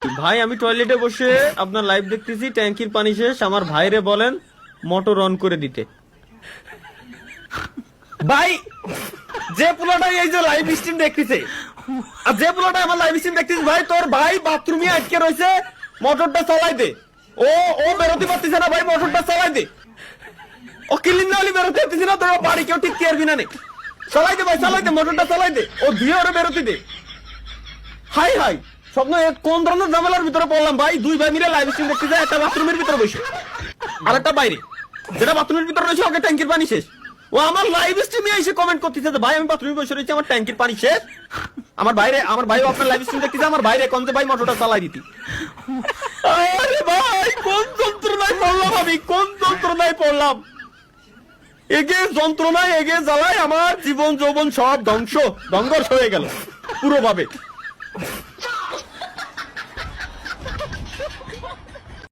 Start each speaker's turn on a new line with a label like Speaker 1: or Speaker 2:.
Speaker 1: ভাই আমি টয়লেটে বসে আপনার লাইভ দেখতেছি, ট্যাঙ্কির পানি শেষ, আমার ভাইরে বলেন মোটর অন করে দিতে। ভাই যে পোলাটা এই যে লাইভ স্ট্রিম দেখতেছে, আর যে পোলাটা আমার লাইভ স্ট্রিম দেখতেছে, ভাই তোর ভাই বাথরুমে আটকে রয়েছে, মোটরটা চালাই দে। ও বেরোতে পারতেছে না ভাই, মোটরটা চালাই দে। ও ক্লিন না হলে বেরোতে পারতেছে না, তোর বাড়ি কেউ ঠিক পারবি না। চালাই দে ভাই, চালাই দে, মোটরটা চালাই দে। ও দিয়ে ওরে বেরোতে দে। হাই হাই স্বপ্ন, কোন ধরনের ঝামেলার ভিতরে পড়লাম ভাই? দুই ভাই মিলে লাইভ স্ট্রিম দেখতে যায়, একটা বাথরুমের ভিতরে বসে আর একটা বাইরে। যেটা বাথরুমের ভিতরে রয়েছে ওকে ট্যাঙ্কির পানি শেষ। ও আমার লাইভ স্ট্রিমে এসে কমেন্ট করতেছে ভাই আমি বাথরুমে বসে রয়েছি, আমার ট্যাঙ্কির পানি শেষ। আমার ভাই আপনার লাইভ স্ট্রিম দেখতেছে, আমার বাইরে কোন যে ভাই মোটরটা চালাই দিতি। আরে ভাই কোন যন্ত্রণায় পড়লাম আমি, কোন যন্ত্রণায় পড়লাম। এগে যন্ত্রণায় এগে জ্বালায় আমার জীবন যৌবন সব ধ্বংস হয়ে গেল পুরোভাবে।